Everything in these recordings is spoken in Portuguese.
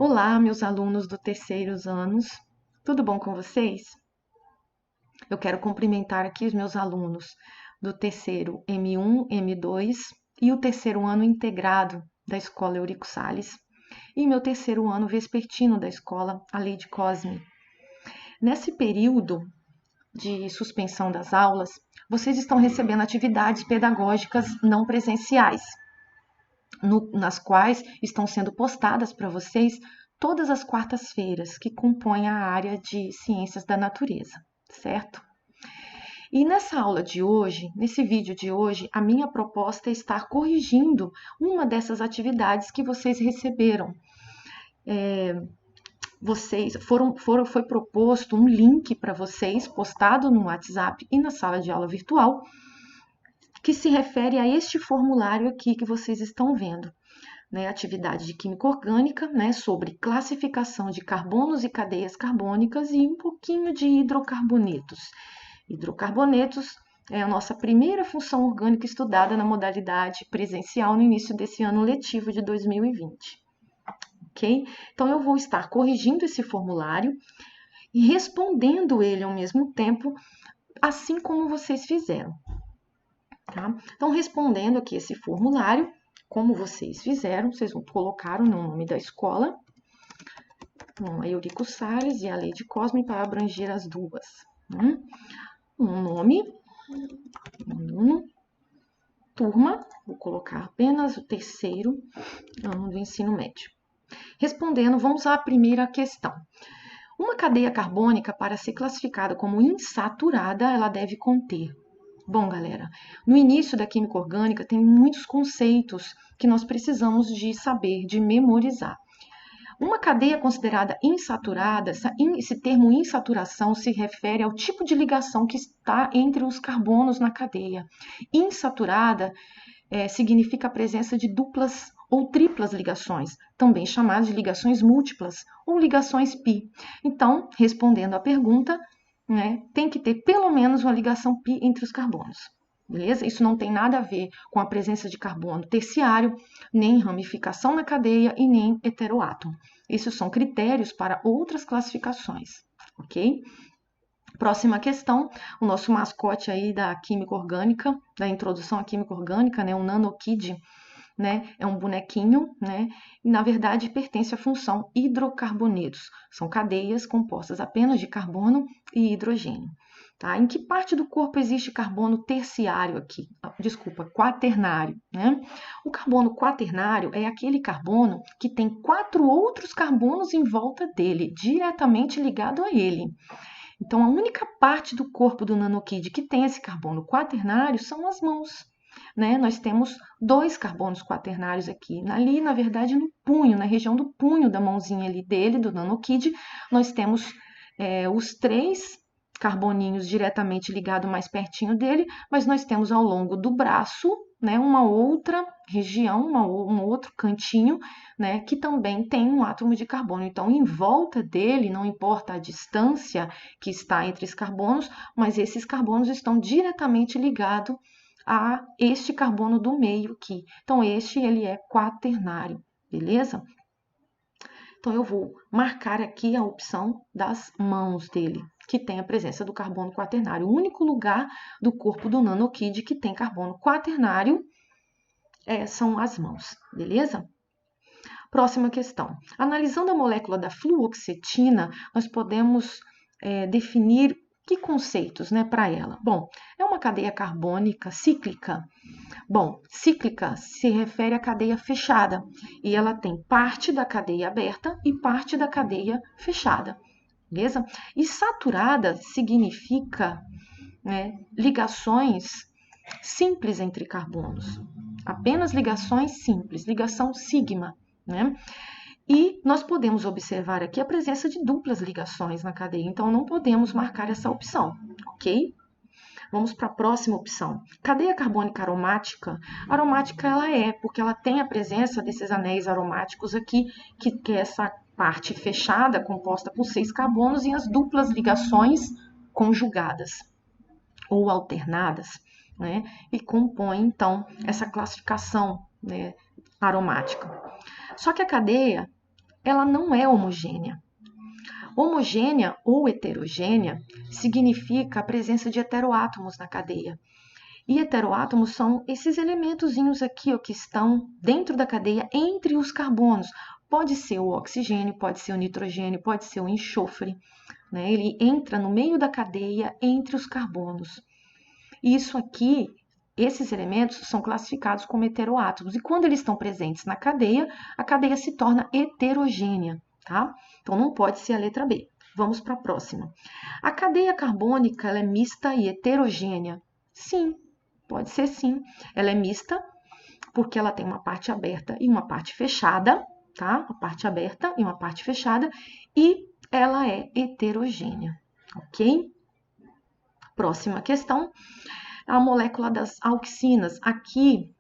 Olá, meus alunos do terceiros anos, tudo bom com vocês? Eu quero cumprimentar aqui os meus alunos do terceiro M1, M2 e o terceiro ano integrado da Escola Eurico Salles e meu terceiro ano vespertino da Escola Aleide Cosme. Nesse período de suspensão das aulas, vocês estão recebendo atividades pedagógicas não presenciais, nas quais estão sendo postadas para vocês todas as quartas-feiras que compõem a área de Ciências da Natureza, certo? E nessa aula de hoje, nesse vídeo de hoje, a minha proposta é estar corrigindo uma dessas atividades que vocês receberam. Foi proposto um link para vocês, postado no WhatsApp e na sala de aula virtual, que se refere a este formulário aqui que vocês estão vendo. Atividade de química orgânica, sobre classificação de carbonos e cadeias carbônicas e um pouquinho de hidrocarbonetos. Hidrocarbonetos é a nossa primeira função orgânica estudada na modalidade presencial no início desse ano letivo de 2020. Ok? Então, eu vou estar corrigindo esse formulário e respondendo ele ao mesmo tempo, assim como vocês fizeram. Tá? Então, respondendo aqui esse formulário, como vocês fizeram, vocês vão colocar o nome da escola, a Eurico Salles e a Aleide Cosme para abranger as duas. Um nome, aluno, turma, vou colocar apenas o terceiro ano do ensino médio. Respondendo, vamos à primeira questão. Uma cadeia carbônica, para ser classificada como insaturada, ela deve conter. Bom, galera, no início da química orgânica tem muitos conceitos que nós precisamos de saber, de memorizar. Uma cadeia considerada insaturada, esse termo insaturação se refere ao tipo de ligação que está entre os carbonos na cadeia. Insaturada significa a presença de duplas ou triplas ligações, também chamadas de ligações múltiplas ou ligações pi. Então, respondendo à pergunta, tem que ter pelo menos uma ligação pi entre os carbonos. Beleza? Isso não tem nada a ver com a presença de carbono terciário, nem ramificação na cadeia e nem heteroátomo. Esses são critérios para outras classificações, ok? Próxima questão, o nosso mascote aí da química orgânica, da introdução à química orgânica, o nanokid, é um bonequinho, e na verdade pertence à função hidrocarbonetos. São cadeias compostas apenas de carbono e hidrogênio. Tá? Em que parte do corpo existe carbono terciário aqui? Desculpa, quaternário. O carbono quaternário é aquele carbono que tem 4 outros carbonos em volta dele, diretamente ligado a ele. Então, a única parte do corpo do nanokid que tem esse carbono quaternário são as mãos. Nós temos 2 carbonos quaternários aqui. Ali, na verdade, no punho, na região do punho da mãozinha ali dele, do nanokid, nós temos os 3 carboninhos diretamente ligados mais pertinho dele, mas nós temos ao longo do braço, uma outra região, um outro cantinho, que também tem um átomo de carbono. Então, em volta dele, não importa a distância que está entre os carbonos, mas esses carbonos estão diretamente ligados a este carbono do meio aqui. Então, ele é quaternário, beleza? Então, eu vou marcar aqui a opção das mãos dele, que tem a presença do carbono quaternário. O único lugar do corpo do nanokid que tem carbono quaternário são as mãos, beleza? Próxima questão. Analisando a molécula da fluoxetina, nós podemos definir que conceitos para ela? Bom, é uma cadeia carbônica cíclica. Bom, cíclica se refere à cadeia fechada e ela tem parte da cadeia aberta e parte da cadeia fechada, beleza? E saturada significa ligações simples entre carbonos, apenas ligações simples, ligação sigma, E nós podemos observar aqui a presença de duplas ligações na cadeia, então não podemos marcar essa opção, ok? Vamos para a próxima opção. Cadeia carbônica aromática. Aromática ela porque ela tem a presença desses anéis aromáticos aqui, que é essa parte fechada, composta por 6 carbonos, e as duplas ligações conjugadas ou alternadas, e compõem, então, essa classificação aromática. Só que a cadeia ela não é homogênea. Homogênea ou heterogênea significa a presença de heteroátomos na cadeia. E heteroátomos são esses elementozinhos aqui ó, que estão dentro da cadeia entre os carbonos. Pode ser o oxigênio, pode ser o nitrogênio, pode ser o enxofre. Né? Ele entra no meio da cadeia entre os carbonos. Isso aqui, esses elementos são classificados como heteroátomos. E quando eles estão presentes na cadeia, a cadeia se torna heterogênea. Tá? Então, não pode ser a letra B. Vamos para a próxima. A cadeia carbônica ela é mista e heterogênea? Sim, pode ser sim. Ela é mista porque ela tem uma parte aberta e uma parte fechada, tá? Uma parte aberta e uma parte fechada, e ela é heterogênea, ok? Próxima questão, a molécula das auxinas. Aqui,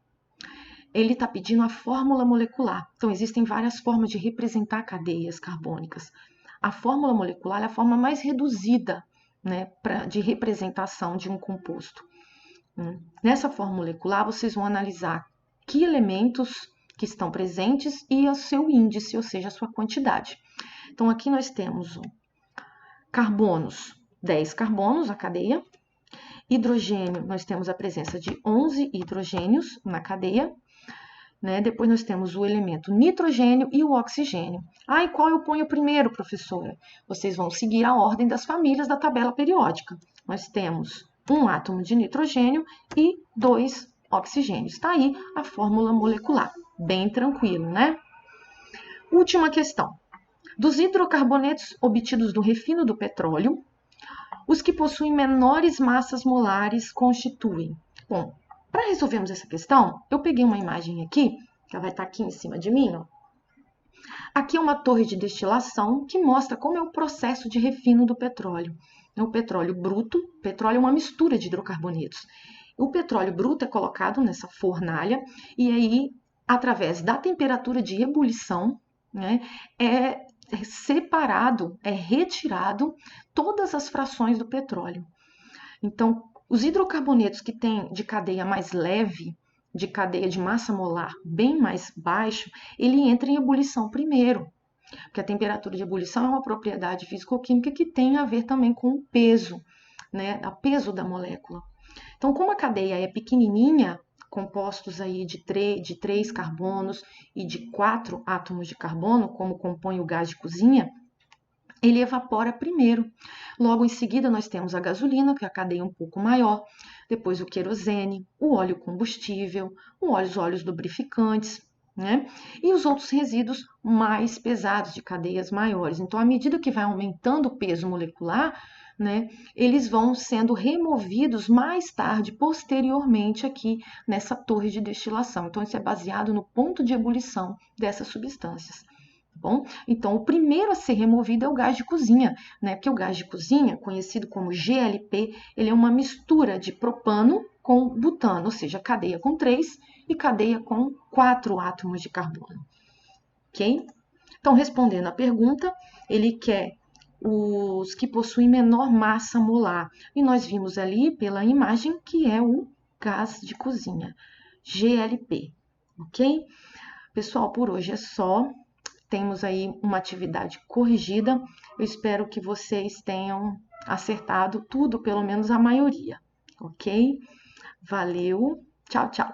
ele está pedindo a fórmula molecular. Então, existem várias formas de representar cadeias carbônicas. A fórmula molecular é a forma mais reduzida, né, de representação de um composto. Nessa fórmula molecular, vocês vão analisar que elementos que estão presentes e o seu índice, ou seja, a sua quantidade. Então, aqui nós temos carbonos, 10 carbonos, a cadeia. Hidrogênio, nós temos a presença de 11 hidrogênios na cadeia. Né? Depois nós temos o elemento nitrogênio e o oxigênio. E qual eu ponho primeiro, professora? Vocês vão seguir a ordem das famílias da tabela periódica. Nós temos um átomo de nitrogênio e 2 oxigênios. Está aí a fórmula molecular. Bem tranquilo, né? Última questão. Dos hidrocarbonetos obtidos do refino do petróleo, os que possuem menores massas molares constituem. Bom, para resolvermos essa questão, eu peguei uma imagem aqui, que ela vai estar aqui em cima de mim. Ó. Aqui é uma torre de destilação que mostra como é o processo de refino do petróleo. O petróleo bruto, petróleo é uma mistura de hidrocarbonetos. O petróleo bruto é colocado nessa fornalha e aí, através da temperatura de ebulição, né, é separado, é retirado todas as frações do petróleo. Então, os hidrocarbonetos que têm de cadeia mais leve, de cadeia de massa molar bem mais baixo, ele entra em ebulição primeiro, porque a temperatura de ebulição é uma propriedade físico-química que tem a ver também com o peso, né, o peso da molécula. Então, como a cadeia é pequenininha, compostos aí de 3 carbonos e de 4 átomos de carbono, como compõe o gás de cozinha, ele evapora primeiro. Logo em seguida, nós temos a gasolina, que é a cadeia um pouco maior, depois o querosene, o óleo combustível, os óleos lubrificantes, né? E os outros resíduos mais pesados, de cadeias maiores. Então, à medida que vai aumentando o peso molecular, né, eles vão sendo removidos mais tarde, posteriormente, aqui nessa torre de destilação. Então, isso é baseado no ponto de ebulição dessas substâncias. Bom, então, o primeiro a ser removido é o gás de cozinha, né? Porque o gás de cozinha, conhecido como GLP, ele é uma mistura de propano com butano, ou seja, cadeia com 3 e cadeia com 4 átomos de carbono. Ok? Então, respondendo à pergunta, ele quer os que possuem menor massa molar. E nós vimos ali pela imagem que é o gás de cozinha, GLP. Ok? Pessoal, por hoje é só. Temos aí uma atividade corrigida. Eu espero que vocês tenham acertado tudo, pelo menos a maioria, ok? Valeu, tchau, tchau!